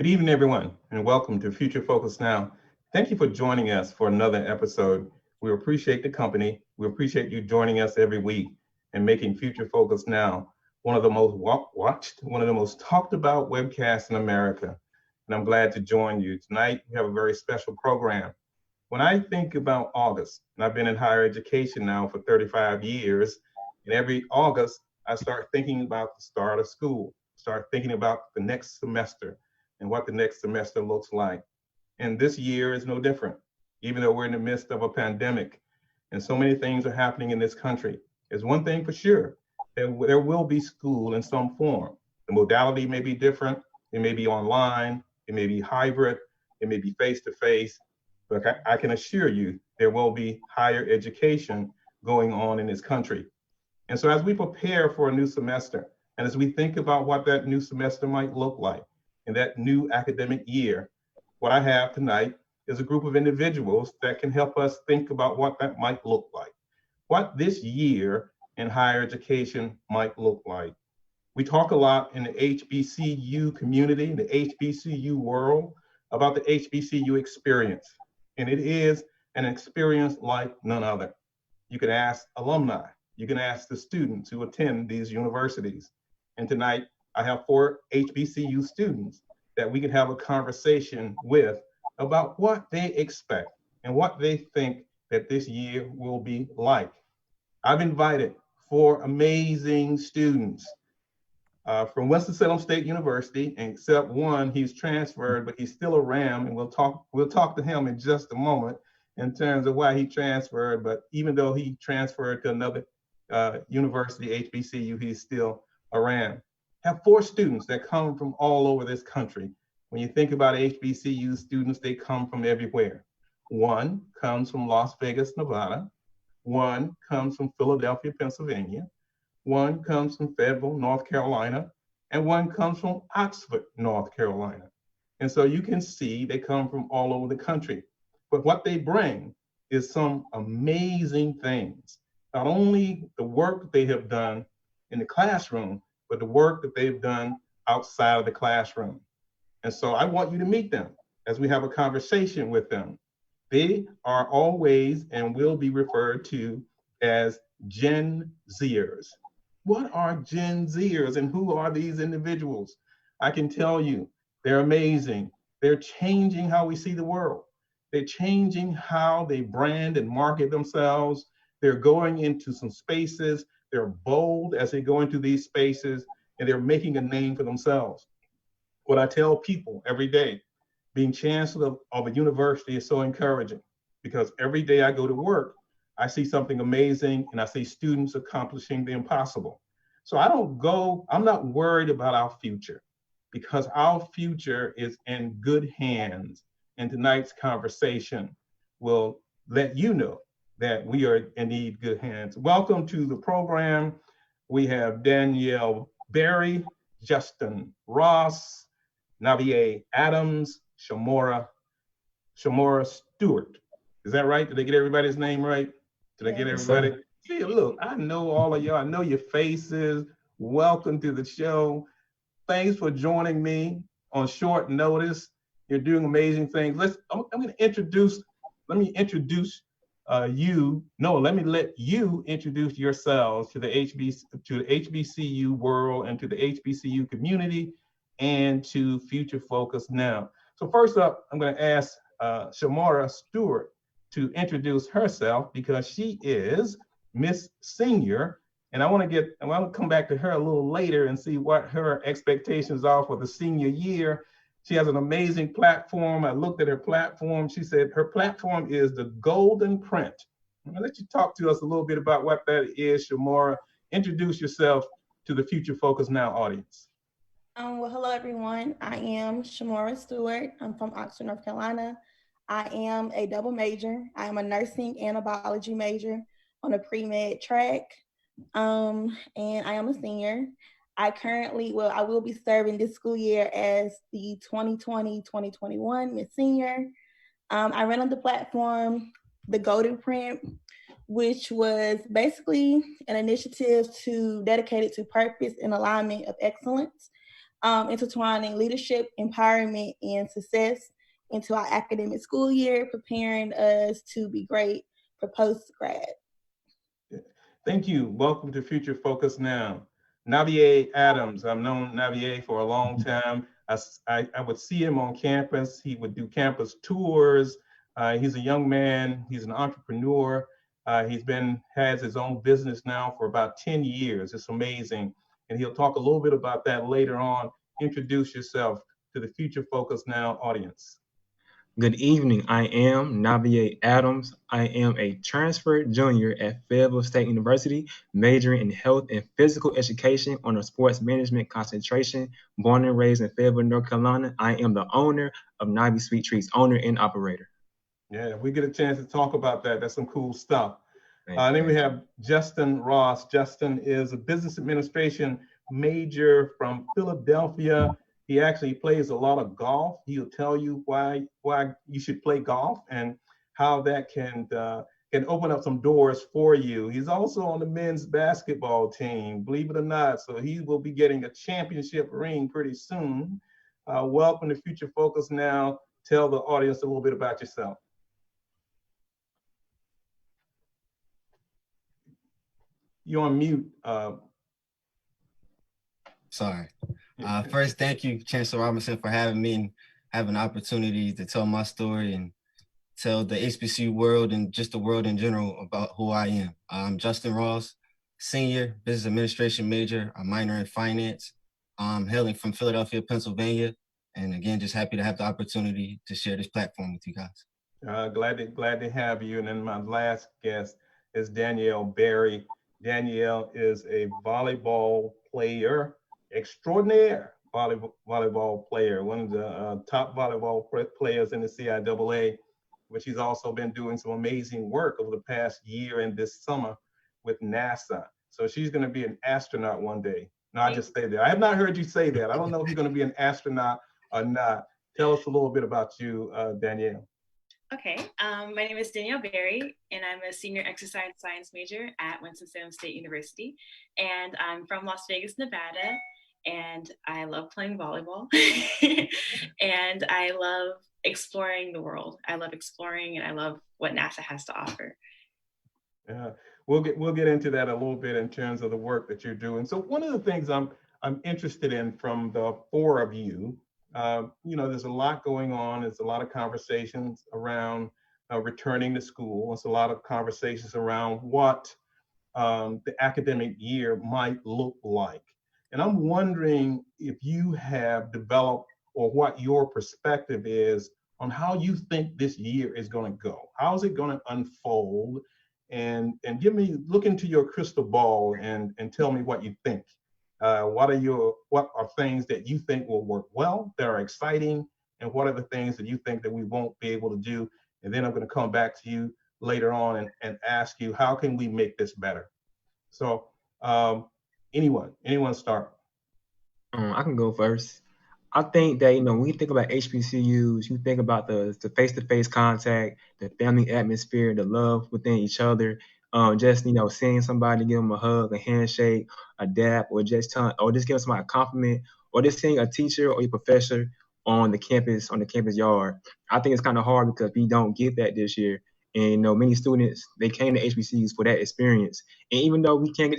Good evening, everyone, and welcome to Future Focus Now. Thank you for joining us for another episode. We appreciate the company. We appreciate you joining us every week and making Future Focus Now one of the most watched, one of the most talked about webcasts in America. And I'm glad to join you. Tonight, we have a very special program. When I think about August, and I've been in higher education now for 35 years, and every August, I start thinking about the start of school, start thinking about the next semester and what the next semester looks like. And this year is no different, even though we're in the midst of a pandemic and so many things are happening in this country. There's one thing for sure, there will be school in some form. The modality may be different, it may be online, it may be hybrid, it may be face-to-face, but I can assure you there will be higher education going on in this country. And so as we prepare for a new semester, and as we think about what that new semester might look like in that new academic year, what I have tonight is a group of individuals that can help us think about what that might look like, what this year in higher education might look like. We talk a lot in the HBCU community, in the HBCU world, about the HBCU experience. And it is an experience like none other. You can ask alumni, you can ask the students who attend these universities. And tonight, I have 4 HBCU students that we can have a conversation with about what they expect and what they think that this year will be like. I've invited 4 amazing students from Winston-Salem State University, and except one, he's transferred, but he's still a Ram, and we'll talk to him in just a moment in terms of why he transferred. But even though he transferred to another university, HBCU, he's still a Ram. Have 4 students that come from all over this country. When you think about HBCU students, they come from everywhere. One comes from Las Vegas, Nevada. One comes from Philadelphia, Pennsylvania. One comes from Fayetteville, North Carolina, and one comes from Oxford, North Carolina. And so you can see they come from all over the country. But what they bring is some amazing things. Not only the work they have done in the classroom, but the work that they've done outside of the classroom. And so I want you to meet them as we have a conversation with them. They are always and will be referred to as Gen Zers. What are Gen Zers and who are these individuals? I can tell you, they're amazing. They're changing how we see the world. They're changing how they brand and market themselves. They're going into some spaces. They're bold as they go into these spaces, and they're making a name for themselves. What I tell people every day, being chancellor of a university is so encouraging because every day I go to work, I see something amazing and I see students accomplishing the impossible. So I'm not worried about our future because our future is in good hands. And tonight's conversation will let you know that we are indeed good hands. Welcome to the program. We have Danielle Berry, Justin Ross, Navier Adams, Shamora Stewart. Is that right? Did I get everybody's name right? Did I get everybody? Yeah, look, I know all of y'all. I know your faces. Welcome to the show. Thanks for joining me on short notice. You're doing amazing things. I'm going to introduce. Let me you. No, let me let you introduce yourselves to the HBCU world and to the HBCU community and to Future Focus Now. So first up, I'm going to ask Shamora Stewart to introduce herself because she is Miss Senior, and I want to come back to her a little later and see what her expectations are for the senior year. She has an amazing platform. I looked at her platform. She said her platform is the Golden Print. I'm gonna let you talk to us a little bit about what that is, Shamora. Introduce yourself to the Future Focus Now audience. Well, hello, everyone. I am Shamora Stewart. I'm from Oxford, North Carolina. I am a double major. I am a nursing and a biology major on a pre-med track, and I am a senior. I will be serving this school year as the 2020-2021 Miss Senior. I ran on the platform, the Golden Print, which was basically an initiative dedicated to purpose and alignment of excellence. intertwining leadership, empowerment, and success into our academic school year, preparing us to be great for post-grad. Thank you. Welcome to Future Focus Now. Navier Adams, I've known Navier for a long time. I would see him on campus. He would do campus tours. He's a young man. He's an entrepreneur. Has his own business now for about 10 years. It's amazing. And he'll talk a little bit about that later on. Introduce yourself to the Future Focus Now audience. Good evening. I am Navier Adams. I am a transferred junior at Fayetteville State University, majoring in health and physical education on a sports management concentration. Born and raised in Fayetteville, North Carolina, I am the owner of Navi Sweet Treats, owner and operator. Yeah, if we get a chance to talk about that, that's some cool stuff. Then we have Justin Ross. Justin is a business administration major from Philadelphia. He actually plays a lot of golf. He'll tell you why you should play golf and how that can open up some doors for you. He's also on the men's basketball team, believe it or not. So he will be getting a championship ring pretty soon. Welcome to Future Focus Now. Tell the audience a little bit about yourself. You're on mute. Sorry. First, thank you, Chancellor Robinson, for having me and having an opportunity to tell my story and tell the HBCU world and just the world in general about who I am. I'm Justin Ross, senior business administration major, a minor in finance. I'm hailing from Philadelphia, Pennsylvania. And again, just happy to have the opportunity to share this platform with you guys. Glad to have you. And then my last guest is Danielle Berry. Danielle is a volleyball player extraordinaire, volleyball player, one of the top volleyball players in the CIAA, but she's also been doing some amazing work over the past year and this summer with NASA. So she's going to be an astronaut one day. No, I just say that. I have not heard you say that. I don't know if you're going to be an astronaut or not. Tell us a little bit about you, Danielle. Okay, my name is Danielle Berry, and I'm a senior exercise science major at Winston-Salem State University. And I'm from Las Vegas, Nevada, and I love playing volleyball. And I love exploring the world. I love exploring, and I love what NASA has to offer. Yeah, we'll get into that a little bit in terms of the work that you're doing. So one of the things I'm interested in from the four of you, there's a lot going on. There's a lot of conversations around returning to school. There's a lot of conversations around what the academic year might look like. And I'm wondering if you have developed or what your perspective is on how you think this year is going to go. How is it going to unfold? And look into your crystal ball and tell me what you think. What are things that you think will work well, that are exciting, and what are the things that you think that we won't be able to do? And then I'm going to come back to you later on and ask you, how can we make this better? So anyone start? I can go first. I think that, when you think about HBCUs, you think about the face-to-face contact, the family atmosphere, the love within each other. Just, seeing somebody, give them a hug, a handshake, a dap, or just give somebody a compliment, or just seeing a teacher or a professor on the campus yard. I think it's kind of hard because we don't get that this year. And many students, they came to HBCUs for that experience. And even though we can't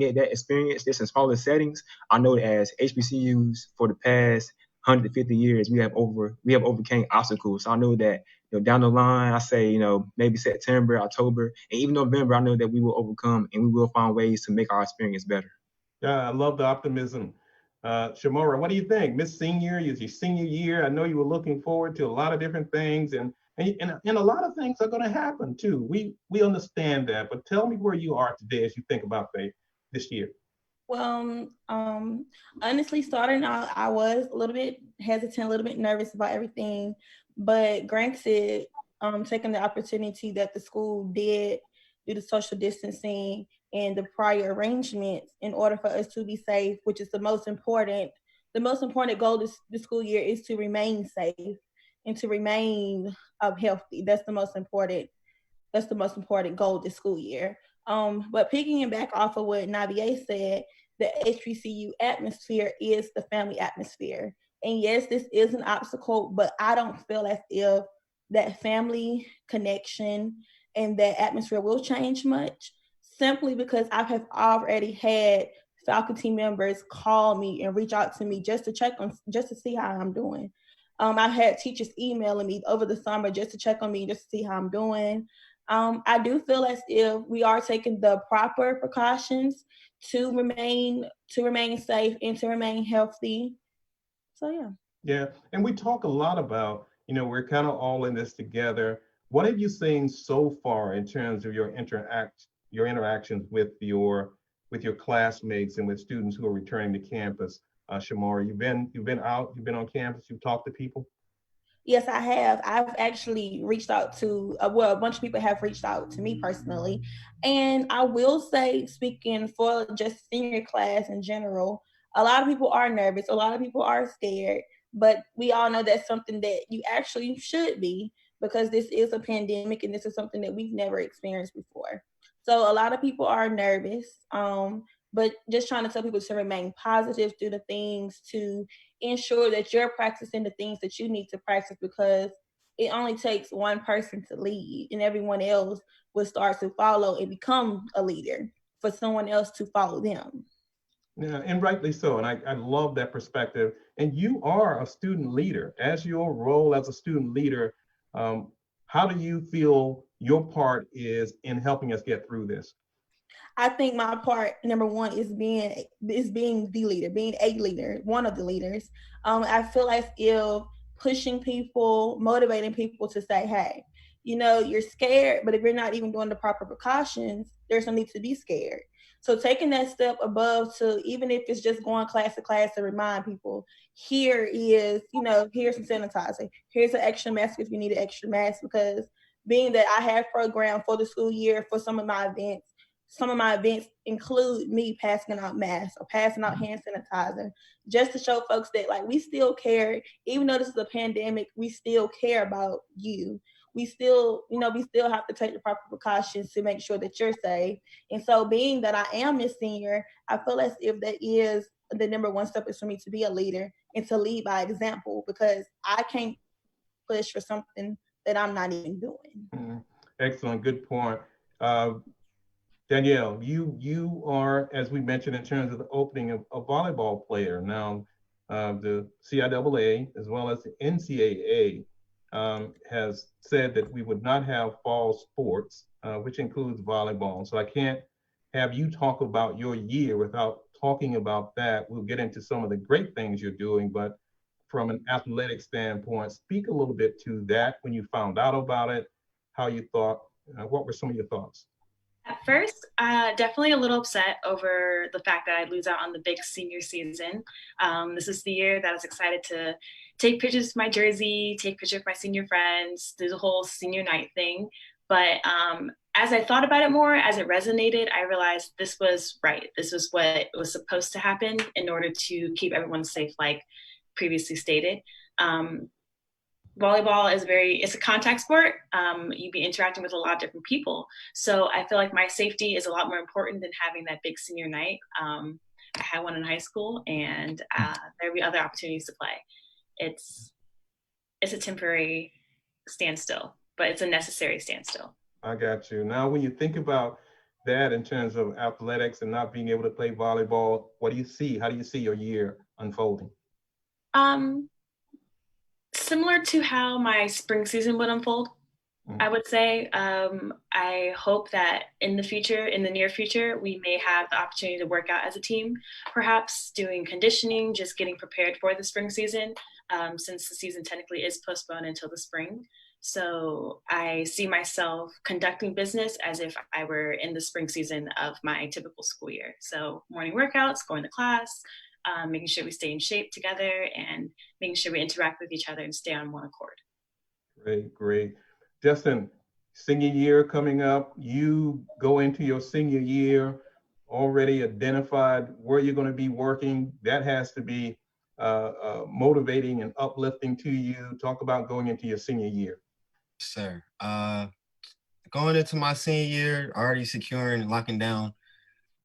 get that experience just in smaller settings, I know that as HBCUs for the past 150 years, we have overcame obstacles. So I know that down the line, I say maybe September, October, and even November, I know that we will overcome and we will find ways to make our experience better. Yeah, I love the optimism. Shamora, what do you think? Miss Senior, it's your senior year. I know you were looking forward to a lot of different things, and a lot of things are going to happen too. We understand that, but tell me where you are today as you think about this year. Well, honestly, starting out, I was a little bit hesitant, a little bit nervous about everything, but granted, taking the opportunity that the school did do the social distancing and the prior arrangements in order for us to be safe, which is the most important goal this school year is to remain safe and to remain healthy. That's the most important goal this school year. But picking back off of what Navier said, the HBCU atmosphere is the family atmosphere. And yes, this is an obstacle, but I don't feel as if that family connection and that atmosphere will change much, simply because I have already had faculty members call me and reach out to me just to check on, just to see how I'm doing. I've had teachers emailing me over the summer just to check on me, just to see how I'm doing. I do feel as if we are taking the proper precautions to remain safe and to remain healthy. So yeah. Yeah, and we talk a lot about, we're kind of all in this together. What have you seen so far in terms of your interactions with your classmates and with students who are returning to campus? Shamora, you've been on campus, you've talked to people. Yes, I have. I've actually reached out to, well, a bunch of people have reached out to me personally. And I will say, speaking for just senior class in general, a lot of people are nervous, a lot of people are scared, but we all know that's something that you actually should be, because this is a pandemic and this is something that we've never experienced before. So a lot of people are nervous, but just trying to tell people to remain positive, do the things to ensure that you're practicing the things that you need to practice, because it only takes one person to lead and everyone else will start to follow and become a leader for someone else to follow them. Yeah, and rightly so. And I love that perspective. And you are a student leader. As your role as a student leader, um, how do you feel your part is in helping us get through this? I think my part, number one, is being the leader, being a leader, one of the leaders. I feel as if pushing people, motivating people to say, hey, you're scared, but if you're not even doing the proper precautions, there's no need to be scared. So taking that step above to, even if it's just going class to class, to remind people, here is, here's some sanitizer, here's an extra mask if you need an extra mask, because being that I have programmed for the school year for some of my events include me passing out masks or passing out hand sanitizer, just to show folks that, like, we still care. Even though this is a pandemic, we still care about you. We still, we still have to take the proper precautions to make sure that you're safe. And so, being that I am a senior, I feel as if that is the number one step, is for me to be a leader and to lead by example, because I can't push for something that I'm not even doing. Excellent, good point. Uh, Danielle, you are, as we mentioned in terms of the opening, of a volleyball player. Now, the CIAA as well as the NCAA has said that we would not have fall sports, which includes volleyball. So I can't have you talk about your year without talking about that. We'll get into some of the great things you're doing, but from an athletic standpoint, speak a little bit to that when you found out about it, how you thought, what were some of your thoughts? At first, definitely a little upset over the fact that I'd lose out on the big senior season. This is the year that I was excited to take pictures of my jersey, take pictures of my senior friends, do the whole senior night thing. But as I thought about it more, as it resonated, I realized this was right. This was what was supposed to happen in order to keep everyone safe, like previously stated. Volleyball is it's a contact sport. You'd be interacting with a lot of different people. So I feel like my safety is a lot more important than having that big senior night. I had one in high school, and there'll be other opportunities to play. It's a temporary standstill, but it's a necessary standstill. I got you. Now, when you think about that in terms of athletics and not being able to play volleyball, what do you see? How do you see your year unfolding? Similar to how my spring season would unfold, I would say. I hope that in the near future, we may have the opportunity to work out as a team, perhaps doing conditioning, just getting prepared for the spring season, since the season technically is postponed until the spring. So I see myself conducting business as if I were in the spring season of my typical school year. So morning workouts, going to class, making sure we stay in shape together, and making sure we interact with each other and stay on one accord. Great, great. Justin, senior year coming up, you go into your senior year already identified where you're going to be working. That has to be motivating and uplifting to you. Talk about going into your senior year. Sir, going into my senior year, already securing and locking down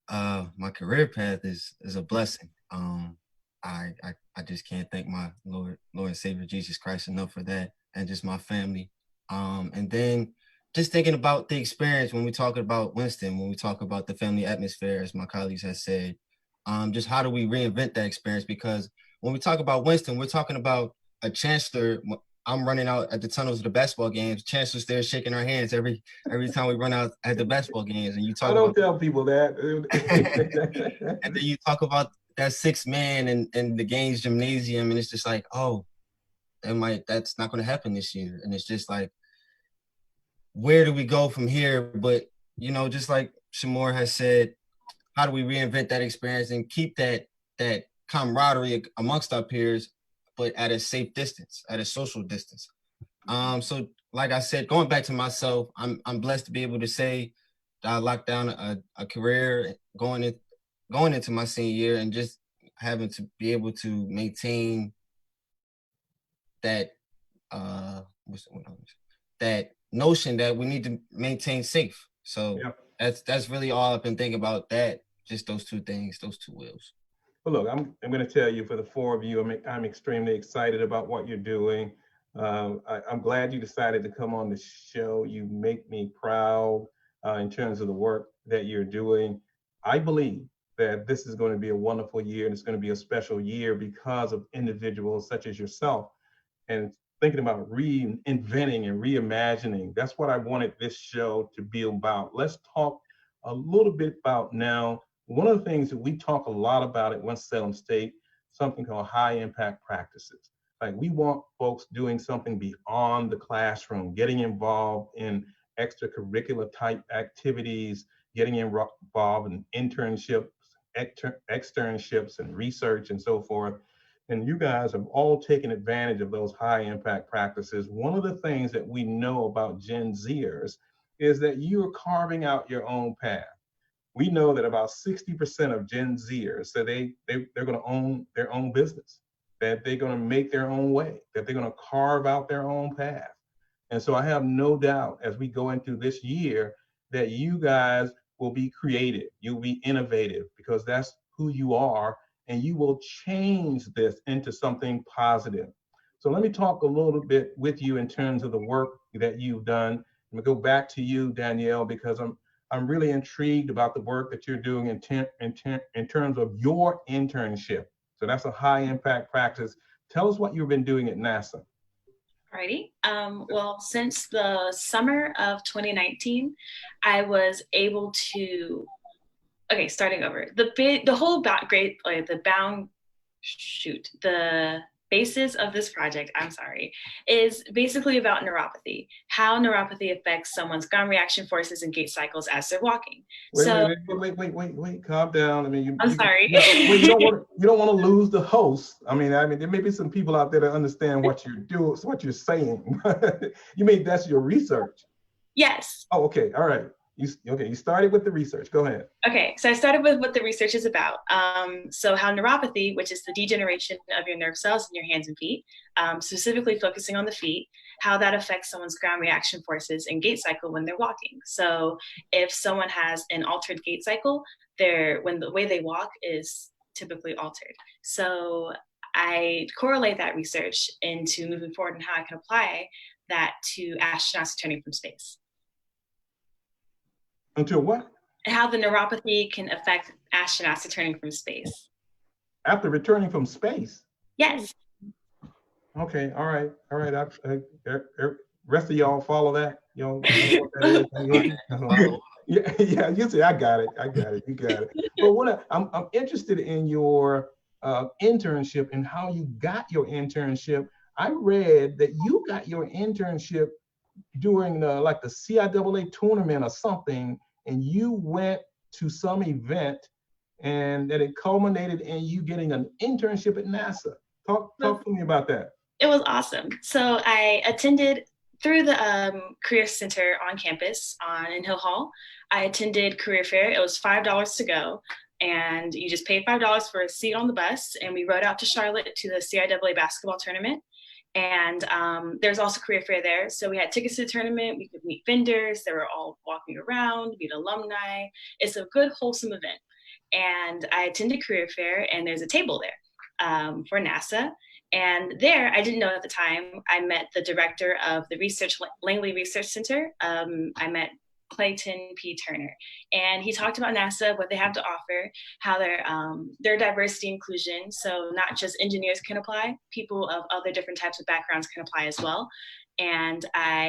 My career path is a blessing. I just can't thank my Lord and Savior Jesus Christ enough for that, and just my family. And then just thinking about the experience when we talk about Winston, when we talk about the family atmosphere, as my colleagues have said, just how do we reinvent that experience? Because when we talk about Winston, we're talking about a chancellor. I'm running out at the tunnels of the basketball games. Chancellor's there shaking our hands every time we run out at the basketball games. And you talk I don't about tell people that. and then you talk about that 6 man and the games gymnasium, and it's just like, oh, that's not going to happen this year. And it's just like, where do we go from here? But just like Shamor has said, how do we reinvent that experience and keep that camaraderie amongst our peers, but at a safe distance, at a social distance? So like I said, going back to myself, I'm blessed to be able to say that I locked down a career going into my senior year, and just having to be able to maintain that that notion that we need to maintain safe. So that's really all I've been thinking about. That just those two things, those two wheels. Well, look, I'm going to tell you, for the four of you, I'm extremely excited about what you're doing. I'm glad you decided to come on the show. You make me proud in terms of the work that you're doing. I believe that this is going to be a wonderful year, and it's going to be a special year because of individuals such as yourself, and thinking about reinventing and reimagining. That's what I wanted this show to be about. Let's talk a little bit about now. One of the things that we talk a lot about at Winston-Salem State, something called high impact practices. Like, we want folks doing something beyond the classroom, getting involved in extracurricular type activities, getting involved in internships, externships, and research and so forth. And you guys have all taken advantage of those high impact practices. One of the things that we know about Gen Zers is that you're carving out your own path. We know that about 60% of Gen Zers say they're going to own their own business, that they're going to make their own way, that they're going to carve out their own path. And so I have no doubt, as we go into this year, that you guys will be creative, you'll be innovative, because that's who you are, and you will change this into something positive. So let me talk a little bit with you in terms of the work that you've done. I'm gonna go back to you, Danielle, because I'm really intrigued about the work that you're doing in terms of your internship. So that's a high impact practice. Tell us what you've been doing at NASA. Alrighty. Well, since the summer of 2019, I was able to, starting over. The basis of this project, is basically about neuropathy, how neuropathy affects someone's ground reaction forces and gait cycles as they're walking. Wait, calm down. I mean, I'm sorry. You don't want to lose the host. I mean, there may be some people out there that understand what you're doing, what you're saying. You mean that's your research? Yes. Oh, okay, all right. You started with the research. Go ahead. Okay, so I started with what the research is about. So how neuropathy, which is the degeneration of your nerve cells in your hands and feet, specifically focusing on the feet, how that affects someone's ground reaction forces and gait cycle when they're walking. So if someone has an altered gait cycle, when the way they walk is typically altered. So I correlate that research into moving forward and how I can apply that to astronauts returning from space. Until what? How the neuropathy can affect astronauts returning from space. After returning from space? Yes. Okay, all right. Rest of y'all follow that? Y'all know what that is? Yeah, you say, I got it, you got it. But I'm interested in your internship and how you got your internship. I read that you got your internship during the CIAA tournament or something, and you went to some event, and that it culminated in you getting an internship at NASA. Talk to me about that. It was awesome. So I attended through the Career Center on campus in Hill Hall. I attended Career Fair. It was $5 to go, and you just paid $5 for a seat on the bus, and we rode out to Charlotte to the CIAA basketball tournament. And there's also Career Fair there. So we had tickets to the tournament. We could meet vendors. They were all walking around, meet alumni. It's a good, wholesome event. and I attended career fair, and there's a table there for NASA. And there, I didn't know at the time, I met the director of the Langley Research Center. I met Clayton P. Turner, and he talked about NASA, what they have to offer, how their diversity inclusion. So not just engineers can apply, people of other different types of backgrounds can apply as well. And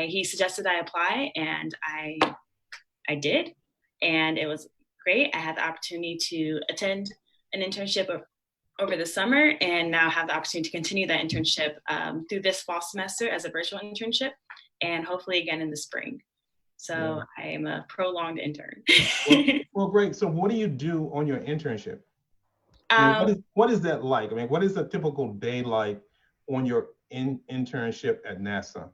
he suggested I apply, and I did, and it was great. I had the opportunity to attend an internship over the summer, and now have the opportunity to continue that internship through this fall semester as a virtual internship, and hopefully again in the spring. So I am a prolonged intern. Well, great. So what do you do on your internship? I mean, what is that like? I mean, what is a typical day like on your internship at NASA?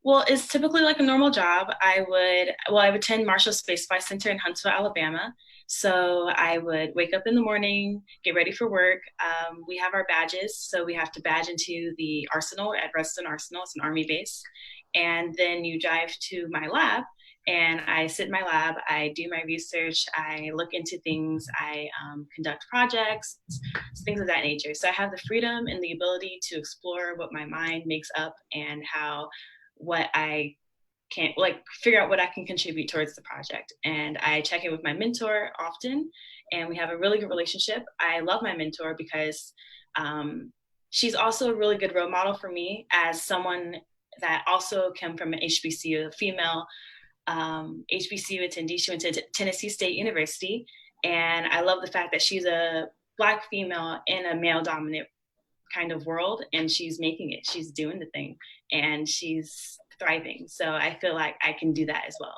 Well, it's typically like a normal job. I would attend Marshall Space Flight Center in Huntsville, Alabama. So I would wake up in the morning, get ready for work. We have our badges. So we have to badge into the arsenal at Redstone Arsenal. It's an Army base. And then you drive to my lab, and I sit in my lab. I do my research. I look into things. I conduct projects, things of that nature. So I have the freedom and the ability to explore what my mind makes up, and what I can figure out what I can contribute towards the project. And I check in with my mentor often, and we have a really good relationship. I love my mentor because she's also a really good role model for me as someone that also came from an HBCU, a female HBCU attendee. She went to Tennessee State University. And I love the fact that she's a Black female in a male dominant kind of world, and she's making it. She's doing the thing, and she's thriving. So I feel like I can do that as well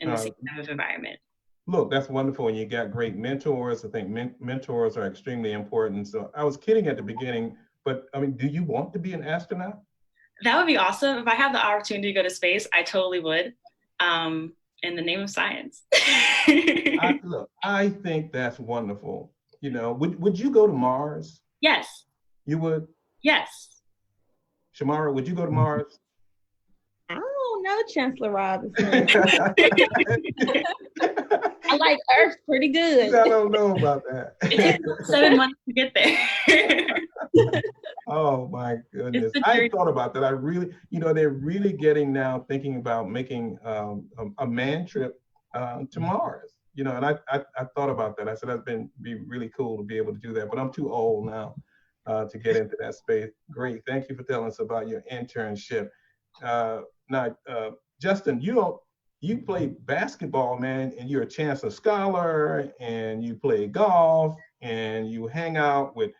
in the same type of environment. Look, that's wonderful. And you got great mentors. I think mentors are extremely important. So I was kidding at the beginning, but I mean, do you want to be an astronaut? That would be awesome. If I have the opportunity to go to space, I totally would. In the name of science. I think that's wonderful. You know, would you go to Mars? Yes. You would? Yes. Shamara, would you go to Mars? I don't know, Chancellor Robinson. I like Earth pretty good. I don't know about that. It takes 7 months to get there. Oh my goodness. I thought about that. I really, they're really getting now thinking about making a man trip to Mars. And I thought about that. I said that'd be really cool to be able to do that, but I'm too old now to get into that space. Great. Thank you for telling us about your internship. Now, Justin, you play basketball, man, and you're a Chancellor Scholar, and you play golf, and you hang out with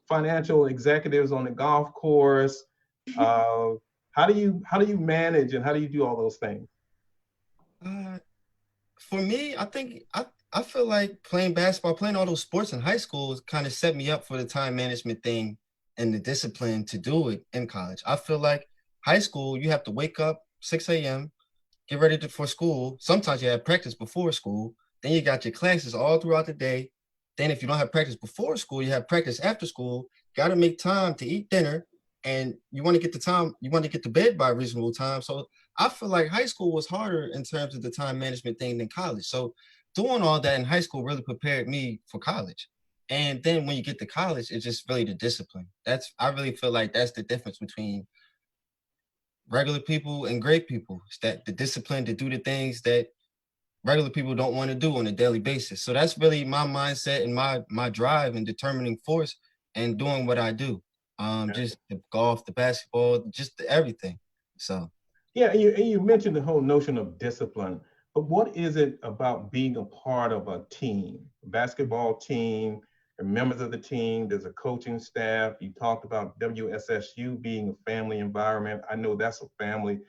financial executives on the golf course. How do you manage, and how do you do all those things? For me, I think I feel like playing basketball, playing all those sports in high school kind of set me up for the time management thing and the discipline to do it in college. I feel like high school, you have to wake up 6 a.m., get ready for school. Sometimes you have practice before school. Then you got your classes all throughout the day. Then if you don't have practice before school, you have practice after school. Got to make time to eat dinner, and you want to get to bed by a reasonable time. So I feel like high school was harder in terms of the time management thing than college. So doing all that in high school really prepared me for college. And then when you get to college, it's just really the discipline. I really feel like that's the difference between regular people and great people. It's that the discipline to do the things that regular people don't want to do on a daily basis. So that's really my mindset and my drive and determining force and doing what I do. Just the golf, the basketball, just everything. So. Yeah, and you mentioned the whole notion of discipline, but what is it about being a part of a team, a basketball team, the members of the team, there's a coaching staff. You talked about WSSU being a family environment. I know that's a family.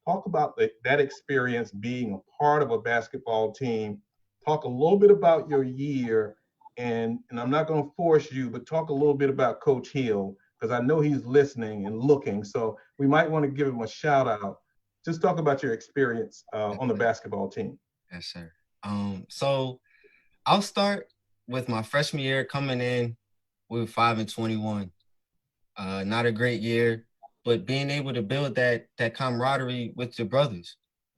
Talk about that experience being a part of a basketball team. Talk a little bit about your year, and I'm not going to force you, but talk a little bit about Coach Hill, because I know he's listening and looking. So we might want to give him a shout out. Just talk about your experience on the basketball team. Yes, sir. So I'll start with my freshman year coming in. We were 5-21. Not a great year, but being able to build that camaraderie with your brothers.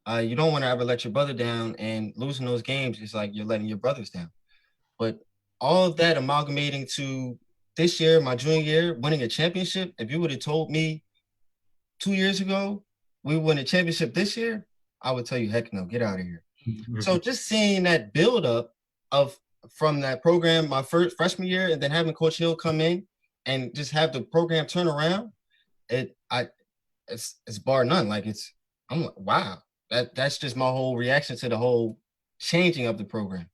You don't want to ever let your brother down, and losing those games is like you're letting your brothers down. But all of that amalgamating to this year, my junior year, winning a championship. If you would have told me 2 years ago we win a championship this year, I would tell you, heck no, get out of here. So just seeing that build up from that program my first freshman year, and then having Coach Hill come in and just have the program turn around, it's bar none. Like I'm like, wow, that's just my whole reaction to the whole changing of the program.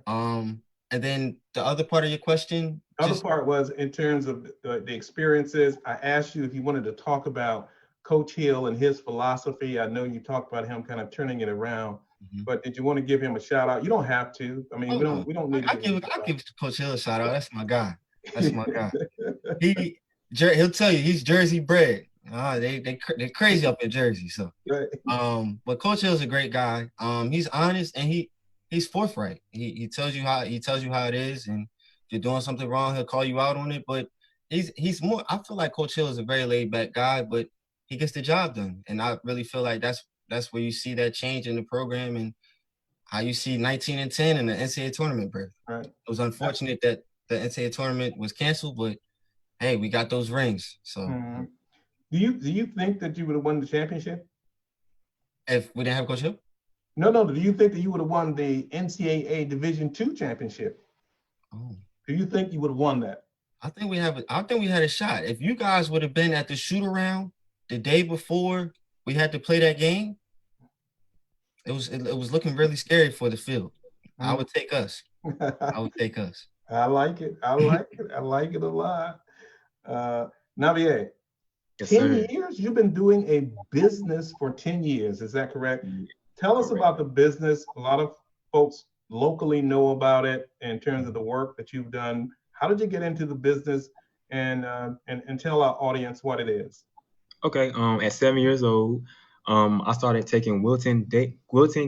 And then the other part of your question. The other part was in terms of the experiences. I asked you if you wanted to talk about Coach Hill and his philosophy. I know you talked about him kind of turning it around, but did you want to give him a shout out? You don't have to. I mean, we don't need to. I give Coach Hill a shout out. That's my guy. That's my guy. He'll tell you he's Jersey bred. They're crazy up in Jersey. So, right. But Coach Hill's a great guy. He's honest and he's forthright. He tells you how it is, and if you're doing something wrong, he'll call you out on it. But he's more. I feel like Coach Hill is a very laid back guy, but he gets the job done, and I really feel like that's where you see that change in the program and how you see 19-10 in the NCAA tournament berth. Right. It was unfortunate that the NCAA tournament was canceled, but hey, we got those rings. So, do you think that you would have won the championship if we didn't have Coach Hill? No. Do you think that you would have won the NCAA Division II championship? Oh. Do you think you would have won that? I think we had a shot. If you guys would have been at the shoot around the day before we had to play that game, it was looking really scary for the field. I would take us. I would take us. I like it. I like it a lot. Navier, Yes, 10 years? You've been doing a business for 10 years. Is that correct? Tell us about the business. A lot of folks locally know about it in terms of the work that you've done. How did you get into the business, and tell our audience what it is? Okay. At 7 years old, I started taking Wilton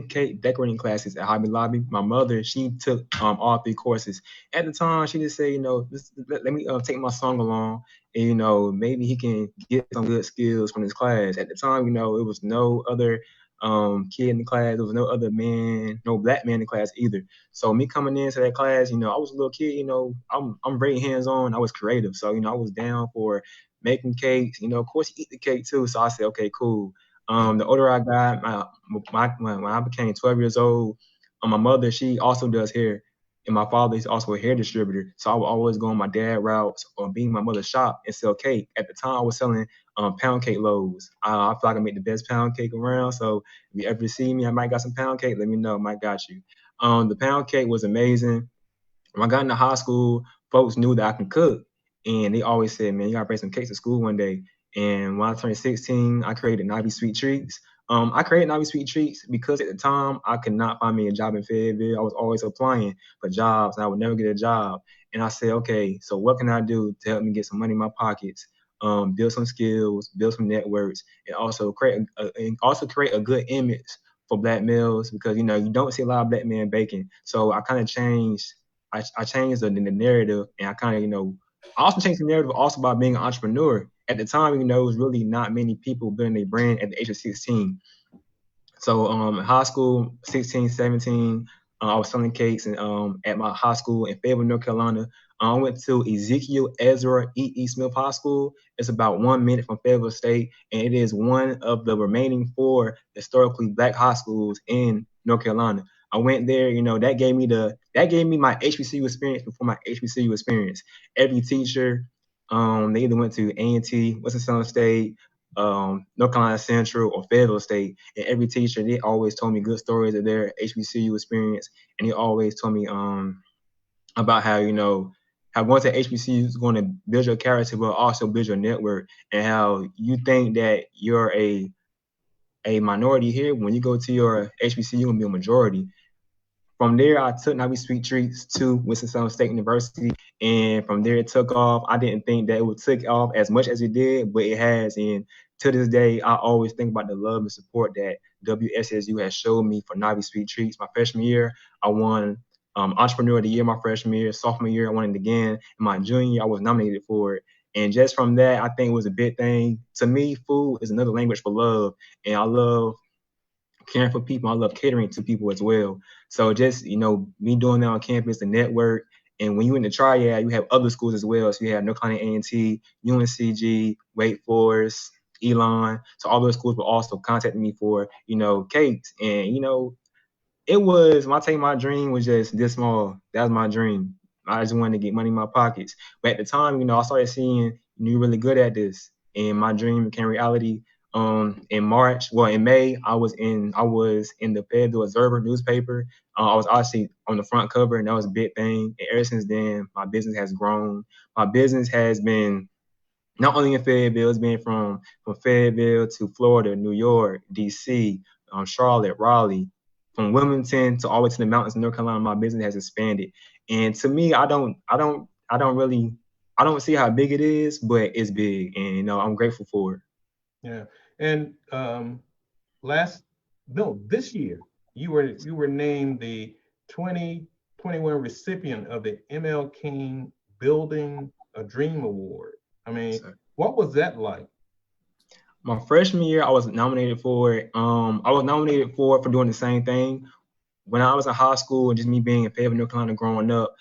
cake decorating classes at Hobby Lobby. My mother, she took all 3 courses. At the time, she just said, let me take my son along, and maybe he can get some good skills from this class. At the time, it was no other kid in the class. There was no other man, no black man in the class either. So me coming into that class, I was a little kid. I'm very hands-on. I was creative, so I was down for making cakes. Of course, eat the cake too. So I said, okay, cool. The older I got, when I became 12 years old, my mother, she also does hair, and my father is also a hair distributor. So I would always go on my dad routes or being my mother's shop and sell cake. At the time, I was selling pound cake loaves. I feel like I make the best pound cake around. So if you ever see me, I might got some pound cake. Let me know. I might got you. The pound cake was amazing. When I got into high school, folks knew that I can cook, and they always said, "Man, you gotta bring some cakes to school one day." And when I turned 16, I created Navy Sweet Treats. I created Navy Sweet Treats because at the time I could not find me a job in Fayetteville. I was always applying for jobs, and I would never get a job. And I said, okay, so what can I do to help me get some money in my pockets, build some skills, build some networks, and also create a good image for black males, because you don't see a lot of black men baking. So I kind of changed. I changed the narrative, and I kind of I also changed the narrative also by being an entrepreneur. At the time, it was really not many people building a brand at the age of 16. So in high school, 16, 17, I was selling cakes and at my high school in Fayetteville, North Carolina. I went to Ezekiel Ezra E. Smith High School. It's about 1 minute from Fayetteville State, and it is one of the remaining 4 historically black high schools in North Carolina. I went there, that gave me my HBCU experience before my HBCU experience. Every teacher, they either went to A&T, Winston-Salem State, North Carolina Central, or Fayetteville State. And every teacher, they always told me good stories of their HBCU experience, and they always told me about how how going to HBCU is going to build your character, but also build your network, and how you think that you're a minority here, when you go to your HBCU, you're going to be a majority. From there, I took Navy Sweet Treats to Winston-Salem State University, and from there it took off. I didn't think that it would take off as much as it did, but it has. And to this day, I always think about the love and support that WSSU has showed me for Navy Sweet Treats. My freshman year, I won Entrepreneur of the Year my freshman year. Sophomore year, I won it again. In my junior year, I was nominated for it. And just from that, I think it was a big thing. To me, food is another language for love, and I love caring for people. I love catering to people as well. So just, me doing that on campus, the network, And when you in the triad, you have other schools as well. So you have North Carolina A&T, UNCG, Wake Forest, Elon. So all those schools were also contacting me for, cakes. And, it was, when I tell you my dream was just this small. That was my dream. I just wanted to get money in my pockets. But at the time, I started seeing you're really good at this. And my dream became reality. In May, I was in the Fayetteville Observer newspaper. I was actually on the front cover, and that was a big thing. And ever since then, my business has grown. My business has been not only in Fayetteville, it's been from Fayetteville to Florida, New York, DC, Charlotte, Raleigh, from Wilmington to all the way to the mountains of North Carolina. My business has expanded, and to me, I don't see how big it is, but it's big, and I'm grateful for it. Yeah, and this year you were named the 2021 recipient of the ML King Building a Dream Award. I mean, what was that like? My freshman year, I was nominated for it. I was nominated for doing the same thing. When I was in high school and just me being in Fayetteville, North Carolina growing up,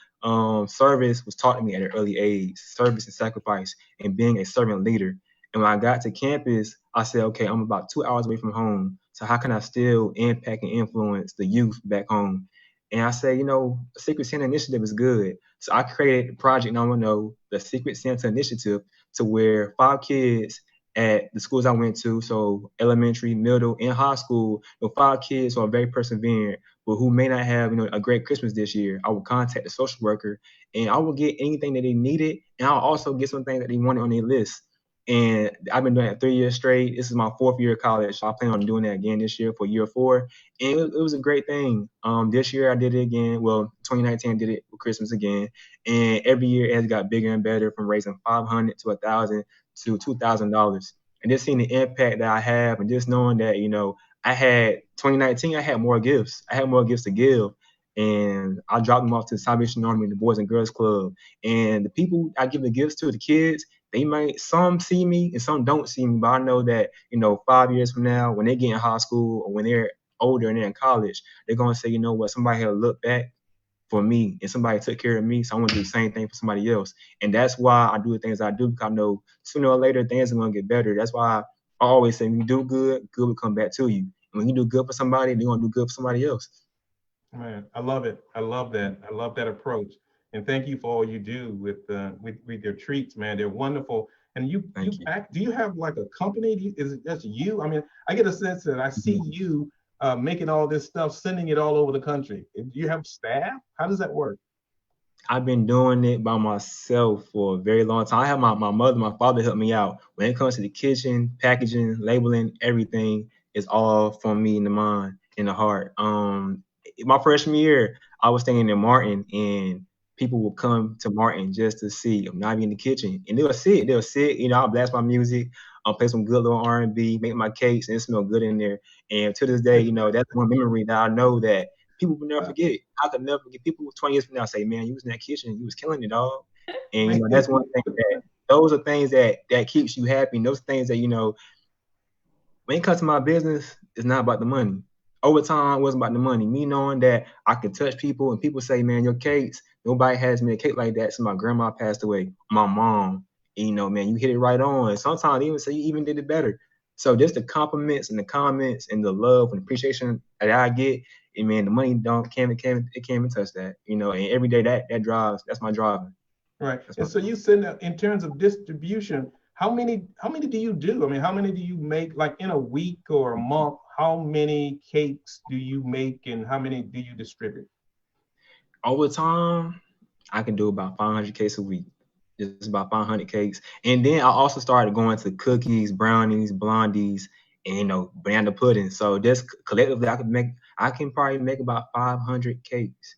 service was taught to me at an early age, service and sacrifice and being a servant leader. And when I got to campus, I said, okay, I'm about 2 hours away from home. So how can I still impact and influence the youth back home? And I said, a Secret Santa initiative is good. So I created the project now I know, the Secret Santa initiative, to where 5 kids at the schools I went to, so elementary, middle, and high school, 5 kids who are very perseverant, but who may not have, a great Christmas this year. I would contact the social worker, and I would get anything that they needed, and I'll also get something that they wanted on their list. And I've been doing it 3 years straight. This is my 4th year of college, so I plan on doing that again this year for year 4. And it was a great thing. This year I did it again. Well, 2019 I did it for Christmas again, and every year it has got bigger and better, from raising $500 to $1,000 to $2,000. And just seeing the impact that I have, and just knowing that, 2019, I had more gifts. I had more gifts to give. And I dropped them off to the Salvation Army, the Boys and Girls Club. And the people I give the gifts to, the kids, some see me and some don't see me. But I know that, 5 years from now, when they get in high school or when they're older and they're in college, they're going to say, you know what, somebody had to look back for me and somebody took care of me. So I want to do the same thing for somebody else. And that's why I do the things I do, because I know sooner or later things are going to get better. That's why I always say, when you do good, good will come back to you. And when you do good for somebody, they're going to do good for somebody else. Man, I love it. I love that. I love that approach. And thank you for all you do with your treats, man. They're wonderful. And do you have like a company? Is it just you? I mean, I get a sense that I see you making all this stuff, sending it all over the country. Do you have staff? How does that work? I've been doing it by myself for a very long time. I have my mother, my father help me out. When it comes to the kitchen, packaging, labeling, everything is all from me in the mind, in the heart. My freshman year, I was staying in Martin, and people would come to Martin just to see. I'm not even in the kitchen, and they'll sit. I'll blast my music. I'll play some good little R&B, make my cakes, and it smells good in there. And to this day, that's one memory that I know that people will never forget. I could never forget. People 20 years from now say, man, you was in that kitchen, you was killing it, dog. And that's one thing those are things that keeps you happy. And those things that, when it comes to my business, it's not about the money. Over time, it wasn't about the money. Me knowing that I could touch people, and people say, man, your cakes, nobody has made a cake like that since my grandma passed away, my mom. And, man, you hit it right on. Sometimes they even say you even did it better. So just the compliments and the comments and the love and appreciation that I get, and man, the money can't even touch that, and every day that drives, that's my driving. Right. And so you send out, in terms of distribution, how many do you do? I mean, how many do you make, like in a week or a month? How many cakes do you make, and how many do you distribute? Over time, I can do about 500 cakes a week. Just about 500 cakes. And then I also started going to cookies, brownies, blondies, and banana pudding. So just collectively, I can probably make about 500 cakes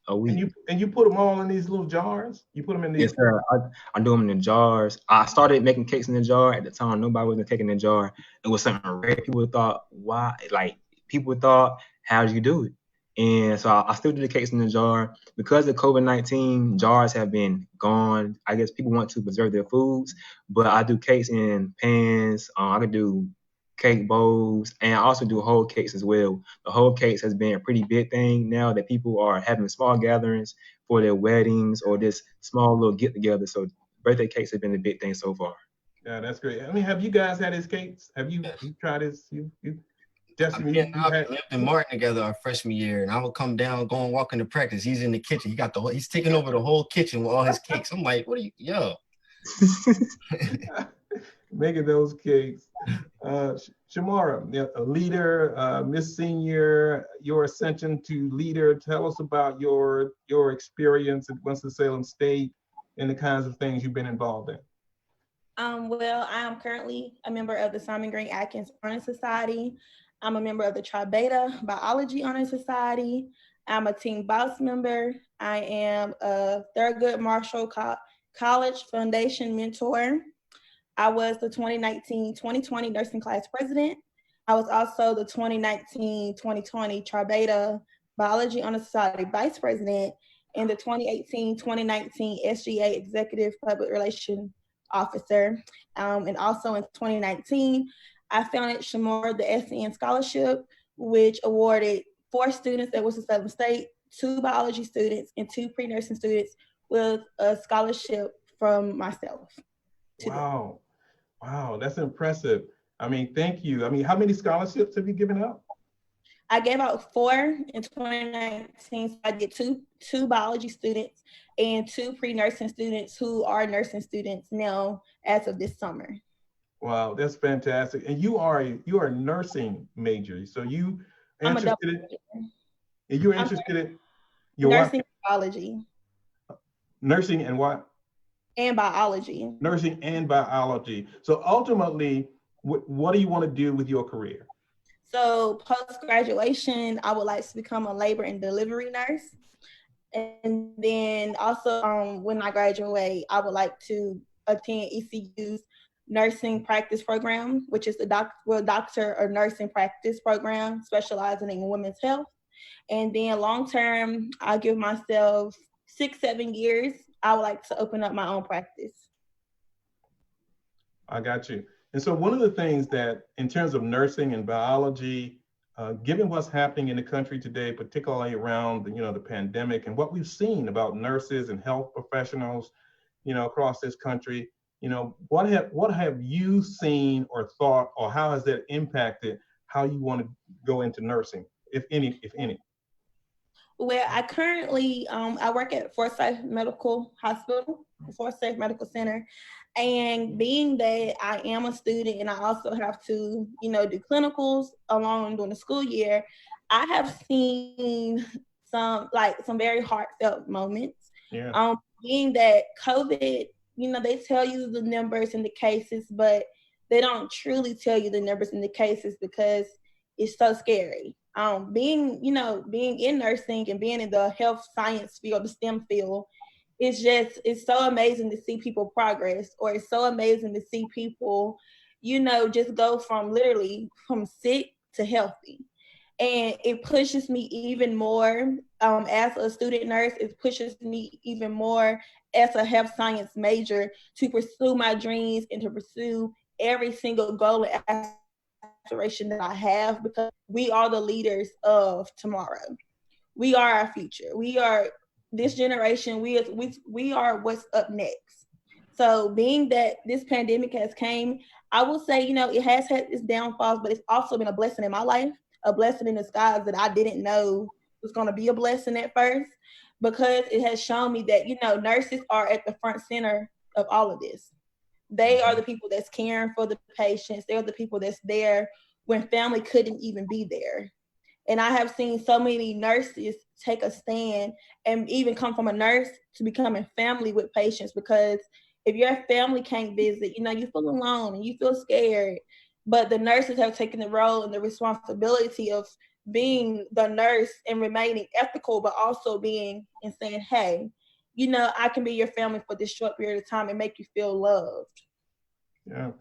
a week. And you put them all in these little jars? You put them in these? Yes, sir. I do them in the jars. I started making cakes in the jar. At the time, nobody was taking the jar. It was something rare. People thought, why? Like, people thought, how did you do it? And so I still do the cakes in the jar. Because of COVID-19, jars have been gone. I guess people want to preserve their foods, but I do cakes in pans. I could do cake bowls, and I also do whole cakes as well. The whole cakes has been a pretty big thing now that people are having small gatherings for their weddings or this small little get together. So birthday cakes have been a big thing so far. Yeah, that's great. I mean, have you guys had his cakes? Have you Yes. you tried his? You I Justin, mean, you had. we lived in Martin together our freshman year, and I would come down, go and walk into practice. He's in the kitchen. He's taking over the whole kitchen with all his cakes. I'm like, what are you, yo? Making those cakes. Shamara, yeah, a leader, Miss Senior, your ascension to leader. Tell us about your experience at Winston-Salem State and the kinds of things you've been involved in. Well, I am currently a member of the Simon Green Atkins Honor Society. I'm a member of the Tri Beta Biology Honor Society. I'm a Team Boss member. I am a Thurgood Marshall College Foundation mentor. I was the 2019-2020 nursing class president. I was also the 2019-2020 Tri Beta Biology Honor Society vice president and the 2018-2019 SGA executive public relations officer. And also in 2019, I founded Shamora the SCN Scholarship, which awarded 4 students at Winston-Salem State, 2 biology students, and 2 pre-nursing students with a scholarship from myself. Wow. Wow, that's impressive. I mean, thank you. I mean, how many scholarships have you given out? I gave out 4 in 2019. So I did two biology students and 2 pre-nursing students who are nursing students now as of this summer. Wow, that's fantastic. And you are a nursing major, so I'm a double interested in you're I'm interested in your nursing what? biology Nursing and what? and biology. Nursing and biology. So ultimately, what do you want to do with your career? So post-graduation, I would like to become a labor and delivery nurse. And then also when I graduate, I would like to attend ECU's nursing practice program, which is the doctor or nursing practice program specializing in women's health. And then long term, I'll give myself 6-7 years. I would like to open up my own practice. I got you. And so one of the things that in terms of nursing and biology, given what's happening in the country today, particularly around the pandemic and what we've seen about nurses and health professionals, across this country, what have you seen or thought, or how has that impacted how you want to go into nursing, if any? Well, I currently I work at Forsyth Medical Hospital, Forsyth Medical Center, and being that I am a student and I also have to, do clinicals along during the school year, I have seen some very heartfelt moments. Yeah. Being that COVID, they tell you the numbers and the cases, but they don't truly tell you the numbers and the cases because it's so scary. Being in nursing and being in the health science field, the STEM field, it's so amazing to see people progress, or it's so amazing to see people, just go from literally from sick to healthy. And it pushes me even more as a student nurse. It pushes me even more as a health science major to pursue my dreams and to pursue every single goal and aspiration that I have, because we are the leaders of tomorrow. We are our future. We are this generation. We are what's up next. So being that this pandemic has came, I will say, it has had its downfalls, but it's also been a blessing in my life, a blessing in disguise that I didn't know was going to be a blessing at first, because it has shown me that, nurses are at the front center of all of this. They are the people that's caring for the patients. They're the people that's there when family couldn't even be there. And I have seen so many nurses take a stand and even come from a nurse to becoming family with patients, because if your family can't visit, you feel alone and you feel scared. But the nurses have taken the role and the responsibility of being the nurse and remaining ethical, but also being and saying, hey, I can be your family for this short period of time and make you feel loved. Yeah.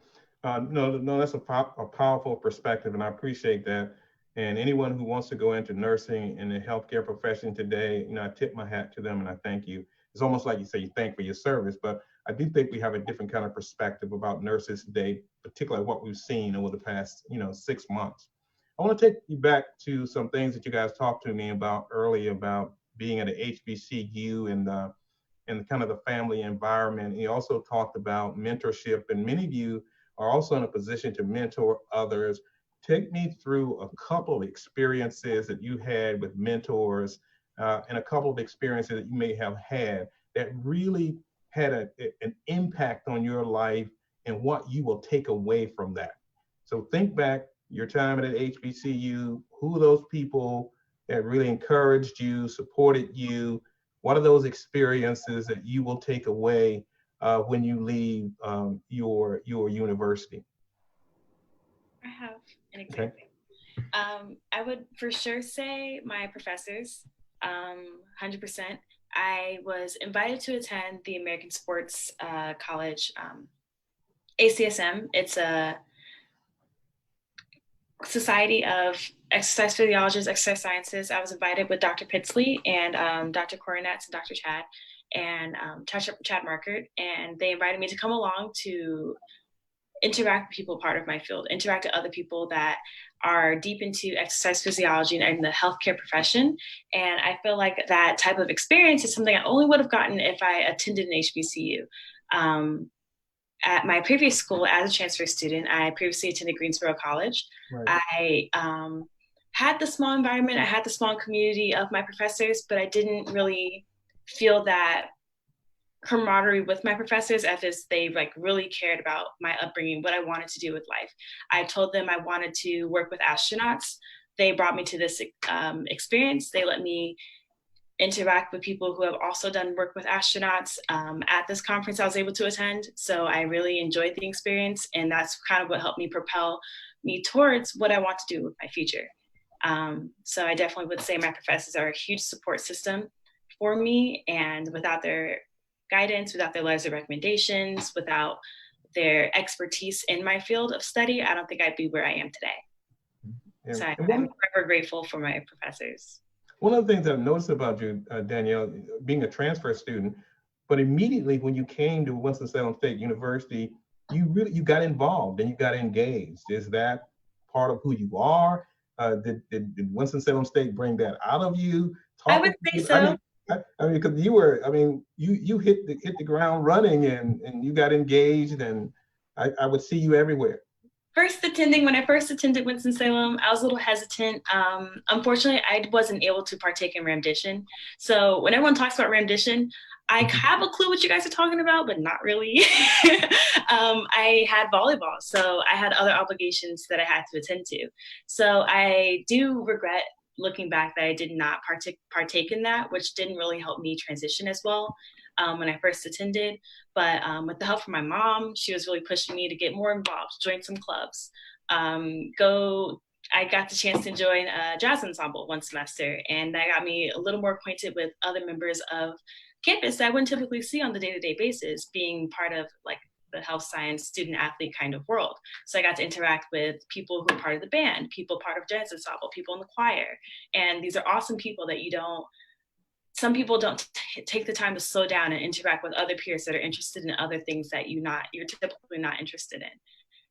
No, that's a powerful perspective, and I appreciate that. And anyone who wants to go into nursing and the healthcare profession today, I tip my hat to them and I thank you. It's almost like you say you thank for your service, but I do think we have a different kind of perspective about nurses today, particularly what we've seen over the past, 6 months. I want to take you back to some things that you guys talked to me about earlier about being at a HBCU and kind of the family environment. He also talked about mentorship, and many of you are also in a position to mentor others. Take me through a couple of experiences that you had with mentors and a couple of experiences that you may have had that really had an impact on your life and what you will take away from that. So think back your time at HBCU, who are those people that really encouraged you, supported you? What are those experiences that you will take away when you leave your university? I have an example. Okay. I would for sure say my professors, 100%. I was invited to attend the American Sports College, ACSM. It's a Society of Exercise Physiologists, Exercise Sciences. I was invited with Dr. Pitsley and Dr. Coronets and Dr. Chad and Chad Markert, and they invited me to come along to interact with people part of my field, interact with other people that are deep into exercise physiology and the healthcare profession. And I feel like that type of experience is something I only would have gotten if I attended an HBCU. At my previous school as a transfer student, I previously attended Greensboro College. Right. I had the small environment, I had the small community of my professors, but I didn't really feel that camaraderie with my professors as if they like really cared about my upbringing, what I wanted to do with life. I told them I wanted to work with astronauts. They brought me to this experience. They let me interact with people who have also done work with astronauts at this conference I was able to attend. So I really enjoyed the experience, and that's kind of what helped me propel me towards what I want to do with my future. So I definitely would say my professors are a huge support system for me, and without their guidance, without their letters of recommendations, without their expertise in my field of study, I don't think I'd be where I am today. So I'm forever grateful for my professors. One of the things I've noticed about you, Danielle, being a transfer student, but immediately when you came to Winston-Salem State University, you got involved and you got engaged. Is that part of who you are? Did Winston-Salem State bring that out of you? I would say so. I mean, because you hit the ground running and you got engaged, and I would see you everywhere. When I first attended Winston-Salem, I was a little hesitant. Unfortunately, I wasn't able to partake in rendition. So when everyone talks about rendition, I have a clue what you guys are talking about, but not really. I had volleyball, so I had other obligations that I had to attend to. So I do regret looking back that I did not partake in that, which didn't really help me transition as well when I first attended. But with the help from my mom, she was really pushing me to get more involved, join some clubs. I got the chance to join a jazz ensemble one semester, and that got me a little more acquainted with other members of campus that I wouldn't typically see on the day-to-day basis, being part of like the health science student athlete kind of world. So I got to interact with people who are part of the band, people part of jazz ensemble, people in the choir. And these are awesome people that some people don't take the time to slow down and interact with other peers that are interested in other things that you're typically not interested in.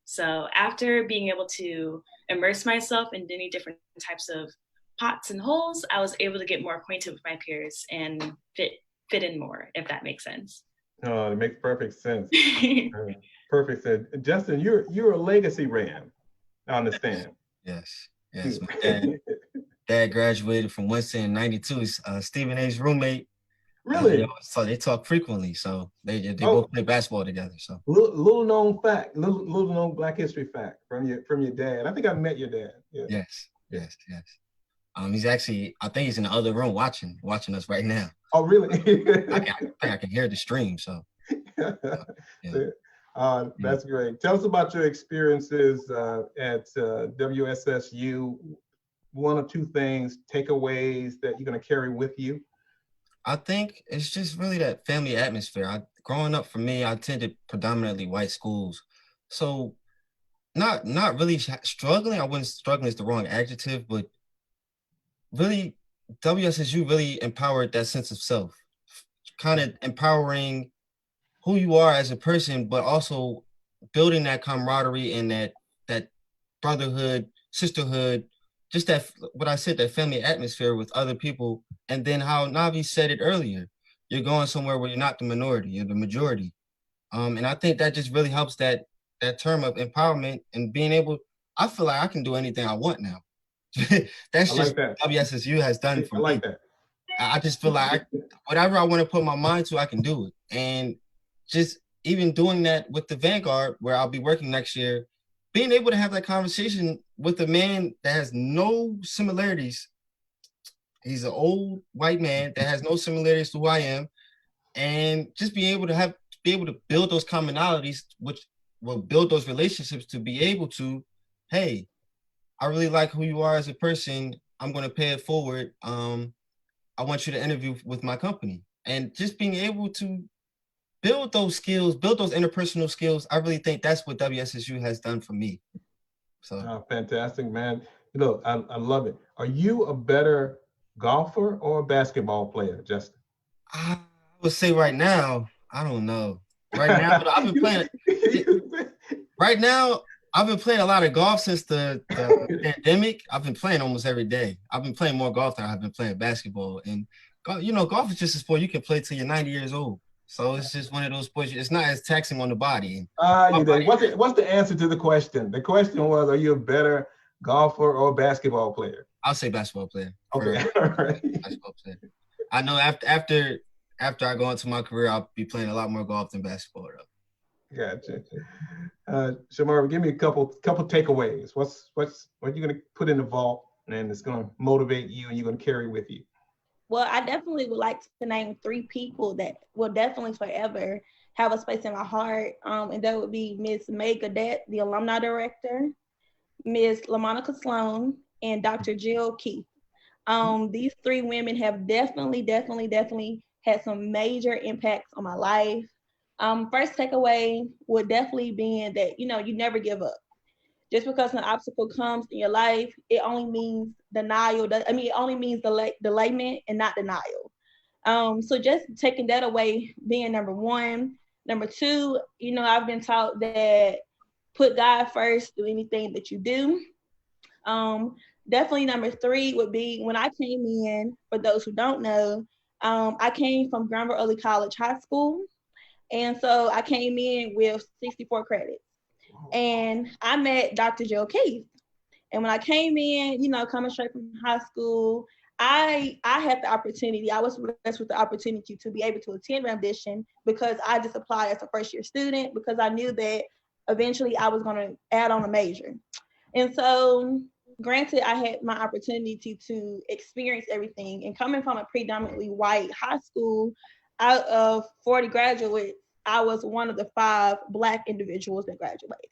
So after being able to immerse myself in many different types of pots and holes, I was able to get more acquainted with my peers and fit in more, if that makes sense. Oh, it makes perfect sense. Perfect sense. Justin, you're a legacy Ram, I understand. Yes. My dad graduated from Winston in '92. He's Stephen A's roommate. Really? So they talk frequently. So they both play basketball together. So little known fact, little known Black history fact from your dad. I think I met your dad. Yeah. Yes. He's actually, I think he's in the other room watching us right now. Oh, really? I think I can hear the stream. So that's great. Tell us about your experiences at WSSU. One or two things, takeaways that you're going to carry with you. I think it's just really that family atmosphere. Growing up for me, I attended predominantly white schools. So not really struggling. I wouldn't struggling is the wrong adjective, but really WSSU really empowered that sense of self, kind of empowering who you are as a person, but also building that camaraderie and that brotherhood, sisterhood, just that, what I said, that family atmosphere with other people And then how Navi said it earlier, you're going somewhere where you're not the minority, you're the majority. And I think that just really helps that term of empowerment and being able, I feel like I can do anything I want now. That's I just like that. WSSU has done for I like me. that. I just feel like whatever I want to put my mind to, I can do it. And just even doing that with the Vanguard, where I'll be working next year, being able to have that conversation with a man that has no similarities. He's an old white man that has no similarities to who I am. And just being able to build those commonalities, which will build those relationships to be able to, hey, I really like who you are as a person. I'm going to pay it forward. I want you to interview with my company. And just being able to build those skills, build those interpersonal skills, I really think that's what WSSU has done for me. So fantastic, man. Look, I love it. Are you a better golfer or a basketball player, Justin? I would say right now, I don't know. Right now, I've been playing. Right now, I've been playing a lot of golf since the pandemic. I've been playing almost every day. I've been playing more golf than I've been playing basketball. And golf is just a sport you can play till you're 90 years old. So it's just one of those sports. It's not as taxing on the body. What's the answer to the question? The question was, are you a better golfer or basketball player? I'll say basketball player. Okay, all right. Basketball player. I know after I go into my career, I'll be playing a lot more golf than basketball, though. Gotcha. Shamara, give me a couple takeaways. What you're gonna put in the vault and it's gonna motivate you and you're gonna carry with you? Well, I definitely would like to name 3 people that will definitely forever have a space in my heart. And that would be Ms. May Gadet, the alumni director, Ms. LaMonica Sloan, and Dr. Jill Keith. These 3 women have definitely had some major impacts on my life. First takeaway would definitely be that, you never give up. Just because an obstacle comes in your life, it only means denial. It only means delayment and not denial. So just taking that away being number 1. Number 2, I've been taught that put God first, do anything that you do. Definitely number 3 would be when I came in, for those who don't know, I came from Granville Early College High School. And so I came in with 64 credits. And I met Dr. Jill Keith. And when I came in, coming straight from high school, I had the opportunity, I was blessed with the opportunity to be able to attend Rendition because I just applied as a first-year student because I knew that eventually I was going to add on a major. And so, granted, I had my opportunity to experience everything. And coming from a predominantly white high school, out of 40 graduates, I was one of the 5 Black individuals that graduated.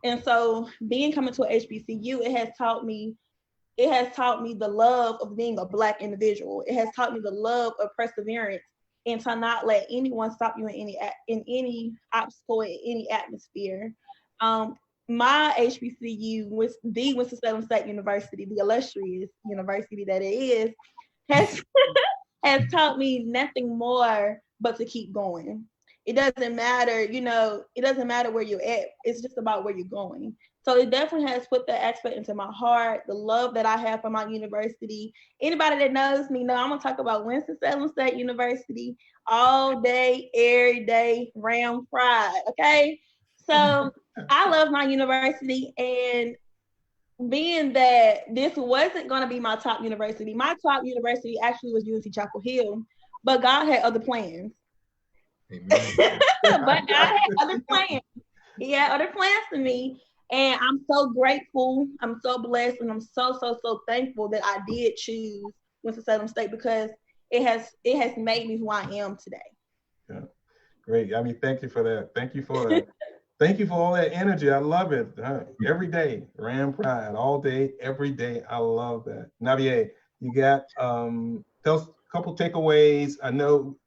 And so coming to a HBCU, it has taught me the love of being a Black individual. It has taught me the love of perseverance and to not let anyone stop you in any obstacle, in any atmosphere. My HBCU, the Winston-Salem State University, the illustrious university that it is, has taught me nothing more but to keep going. It doesn't matter, it doesn't matter where you're at. It's just about where you're going. So it definitely has put that aspect into my heart, the love that I have for my university. Anybody that knows me know I'm going to talk about Winston-Salem State University all day, every day, Ram Pride, okay? So I love my university, and being that this wasn't going to be my top university actually was UNC Chapel Hill, but God had other plans. But God had other plans. He had other plans for me. And I'm so grateful. I'm so blessed. And I'm so thankful that I did choose Winston-Salem State because it has made me who I am today. Yeah, great. Thank you for that. Thank you for that. Thank you for all that energy. I love it. Every day, Ram Pride, all day, every day. I love that. Navier, you got tell us a couple takeaways. I know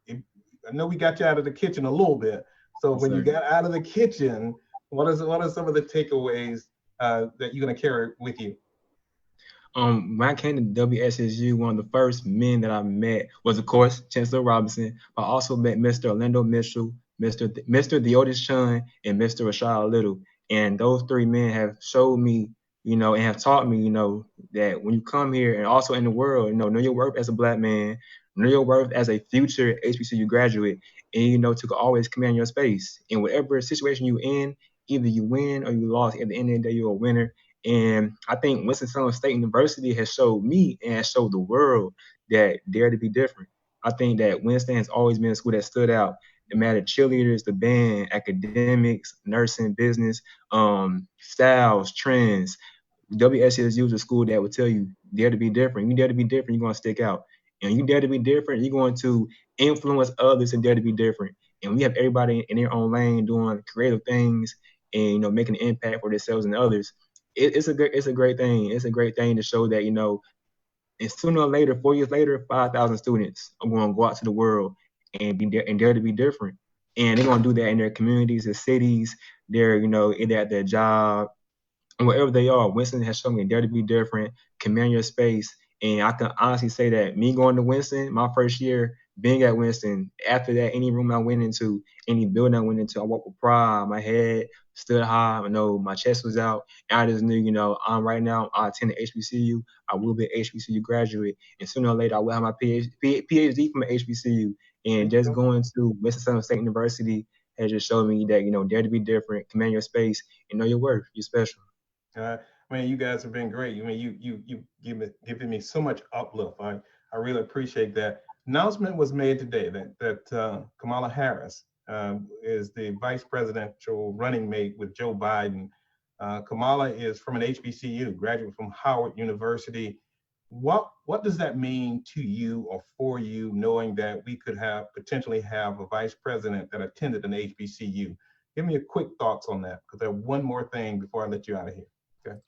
we got you out of the kitchen a little bit. So when you got out of the kitchen, what are some of the takeaways that you're going to carry with you? When I came to WSSU, one of the first men that I met was, of course, Chancellor Robinson. But I also met Mr. Orlando Mitchell, Mr. Theodis Chun, and Mr. Rashad Little. And those 3 men have showed me, and have taught me, that when you come here and also in the world, know your worth as a Black man, know your worth as a future HBCU graduate, and to always command your space in whatever situation you in. Either you win or you lost. At the end of the day, you're a winner. And I think Winston-Salem State University has showed me and has showed the world that dare to be different. I think that Winston has always been a school that stood out. No matter cheerleaders, the band, academics, nursing, business, styles, trends. WSSU is a school that will tell you dare to be different. You dare to be different, you're gonna stick out. And you dare to be different, you're going to influence others and dare to be different. And we have everybody in their own lane doing creative things and making an impact for themselves and others. It's a great thing. It's a great thing to show that and sooner or later, 4 years later, 5,000 students are going to go out to the world and be there and dare to be different. And they're going to do that in their communities, their cities, either at their job, and wherever they are. Winston has shown me dare to be different, command your space. And I can honestly say that me going to Winston, my first year being at Winston, after that, any room I went into, any building I went into, I walked with pride. My head stood high. I know my chest was out. And I just knew, I'm right now, I attend the HBCU. I will be an HBCU graduate. And sooner or later, I will have my PhD from an HBCU. And just going to Winston-Salem State University has just showed me that, dare to be different, command your space, and know your worth. You're special. Man, you guys have been great. I mean, you giving me so much uplift. I really appreciate that. Announcement was made today that Kamala Harris is the vice presidential running mate with Joe Biden. Kamala is from an HBCU, graduate from Howard University. What does that mean to you or for you, knowing that we could potentially have a vice president that attended an HBCU? Give me a quick thoughts on that, because I have one more thing before I let you out of here. Okay.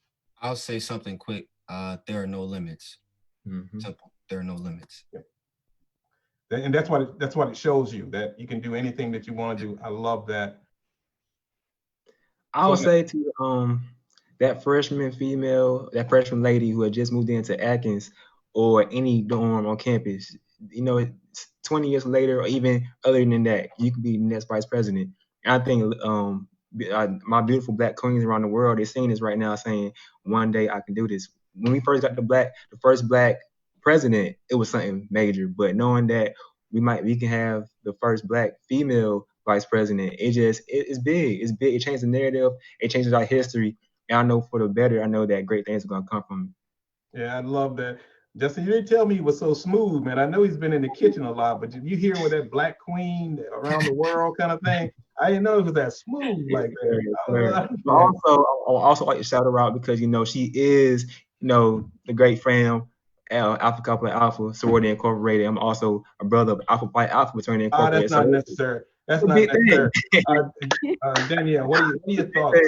I'll say something quick. There are no limits. Mm-hmm. Simple. There are no limits. Yeah. And that's what it shows you, that you can do anything that you want to do. I love that. I would say to that freshman lady who had just moved into Atkins or any dorm on campus, 20 years later or even other than that, you could be the next vice president. And I think my beautiful Black queens around the world, they're seeing this right now, saying one day I can do this. When we first got the first Black president, it was something major. But knowing that we can have the first Black female vice president, it's big. It's big. It changes the narrative. It changes our history. And I know for the better. I know that great things are gonna come from it. Yeah, I love that. Justin, you didn't tell me he was so smooth, man. I know he's been in the kitchen a lot, but you hear with that Black queen around the world kind of thing, I didn't know it was that smooth like that. I also like to shout her out because she is the great fam, Alpha Kappa Alpha Sorority Incorporated. I'm also a brother of Alpha Pi Alpha Fraternity Incorporated. That's not necessary. That's not necessary. Danielle, what are your thoughts?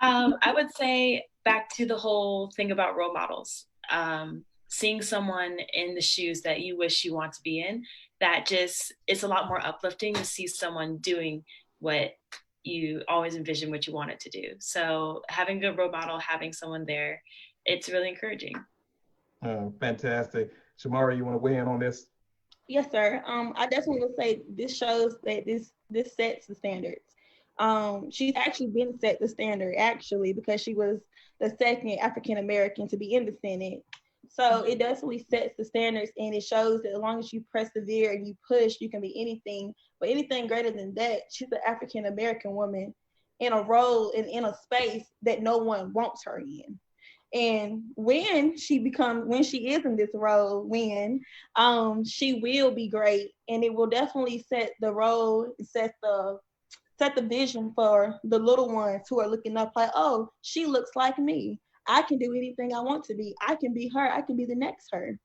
I would say back to the whole thing about role models. Seeing someone in the shoes that you wish you want to be in, it's a lot more uplifting to see someone doing what you always envisioned what you wanted to do. So having a good role model, having someone there, it's really encouraging. Fantastic. Shamara, you want to weigh in on this? Yes, sir. I definitely would say this shows that this sets the standards. She's actually been set the standard because she was the second African American to be in the Senate. So it definitely sets the standards, and it shows that as long as you persevere and you push, you can be anything. But anything greater than that, she's an African American woman in a role and in a space that no one wants her in. And when she is in this role, she will be great, and it will definitely set the role, set the vision for the little ones who are looking up like, oh, she looks like me. I can do anything I want to be. I can be her. I can be the next her.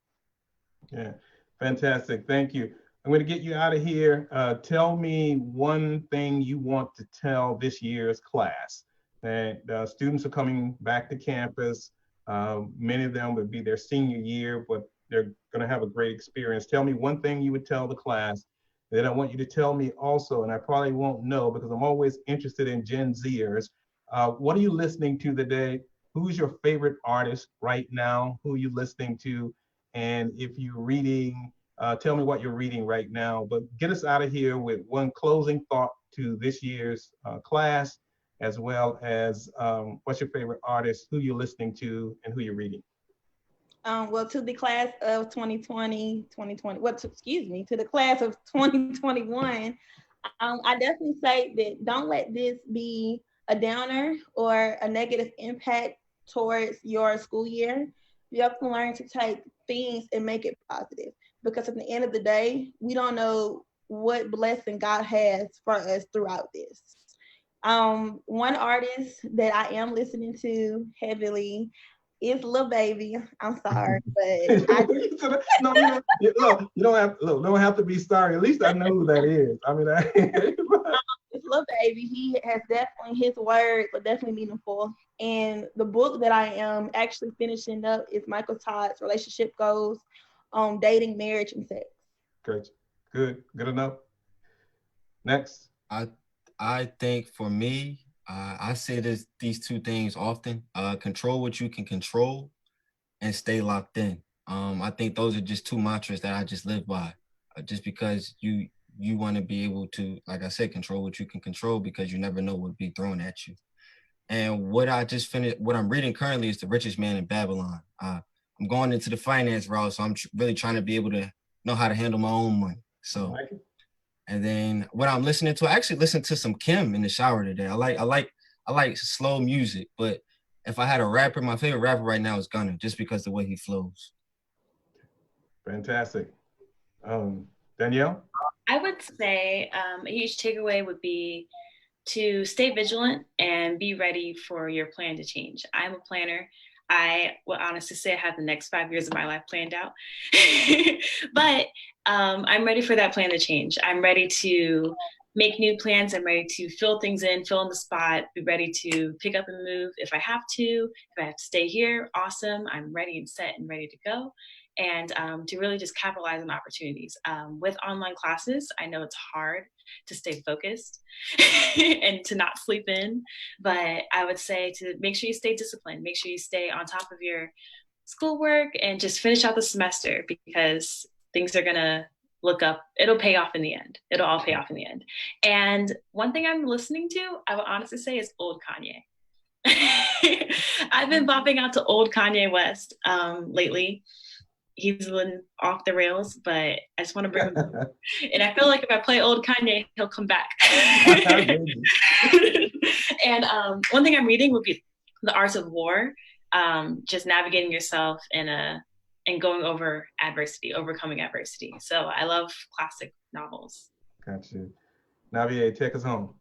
Yeah, fantastic. Thank you. I'm going to get you out of here. Tell me one thing you want to tell this year's class. And students are coming back to campus. Many of them would be their senior year, but they're going to have a great experience. Tell me one thing you would tell the class. Then I want you to tell me also, and I probably won't know because I'm always interested in Gen Zers. What are you listening to today? Who's your favorite artist right now? Who are you listening to? And if you're reading, tell me what you're reading right now. But get us out of here with one closing thought to this year's class, as well as what's your favorite artist, who you're listening to, and who you're reading. Well, to the class of 2020, to the class of 2021, I definitely say that don't let this be a downer or a negative impact towards your school year. You have to learn to take things and make it positive, because at the end of the day, we don't know what blessing God has for us throughout this. One artist that I am listening to heavily is Lil Baby. I'm sorry, but I just No, look, don't have to be sorry. At least I know who that is. I mean, it's Lil Baby. He has definitely, his words are definitely meaningful. And the book that I am actually finishing up is Michael Todd's Relationship Goals on Dating, Marriage, and Sex. great, good enough. Next. I think for me, I say these two things often. Control what you can control and stay locked in. I think those are just two mantras that I just live by. Just because you want to be able to, like I said, control what you can control, because you never know what will be thrown at you. And what I just finished, what I'm reading currently is The Richest Man in Babylon. I'm going into the finance route, so I'm really trying to be able to know how to handle my own money. So. And then what I'm listening to, I actually listened to some Kim in the shower today. I like slow music, but if I had a rapper, my favorite rapper right now is Gunna, just because the way he flows. Fantastic. Danielle? I would say a huge takeaway would be to stay vigilant and be ready for your plan to change. I'm a planner. I will honestly say I have the next 5 years of my life planned out. But I'm ready for that plan to change. I'm ready to make new plans. I'm ready to fill things in, fill in the spot, be ready to pick up and move if I have to. If I have to stay here, awesome. I'm ready and set and ready to go. And to really just capitalize on opportunities. With online classes, I know it's hard to stay focused and to not sleep in, but I would say to make sure you stay disciplined, make sure you stay on top of your schoolwork and just finish out the semester, because things are gonna look up. It'll pay off in the end. It'll all pay off in the end. And one thing I'm listening to, I would honestly say, is old Kanye. I've been bopping out to old Kanye West lately. He's been off the rails, but I just want to bring him back. And I feel like if I play old Kanye, he'll come back. And one thing I'm reading would be The Art of War, just navigating yourself and going over adversity, overcoming adversity. So I love classic novels. Got you. Navier, take us home.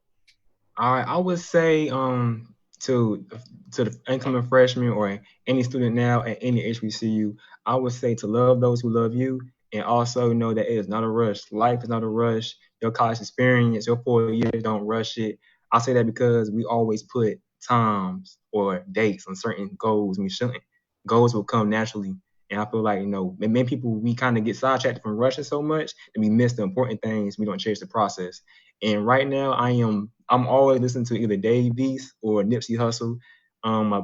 All right, I would say to the incoming freshman or any student now at any HBCU, I would say to love those who love you, and also know that it is not a rush. Life is not a rush. Your college experience, your 4 years, don't rush it. I say that because we always put times or dates on certain goals. We shouldn't. Goals will come naturally. And I feel like, many people, we kind of get sidetracked from rushing so much that we miss the important things. We don't chase the process. And right now, I'm always listening to either Dave East or Nipsey Hussle.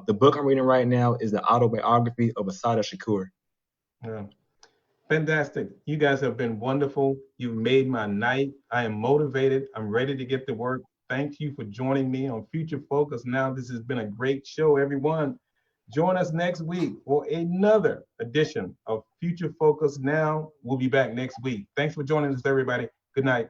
The book I'm reading right now is the autobiography of Asada Shakur. Yeah. Fantastic. You guys have been wonderful. You've made my night. I am motivated. I'm ready to get to work. Thank you for joining me on Future Focus Now. This has been a great show, everyone. Join us next week for another edition of Future Focus Now. We'll be back next week. Thanks for joining us, everybody. Good night.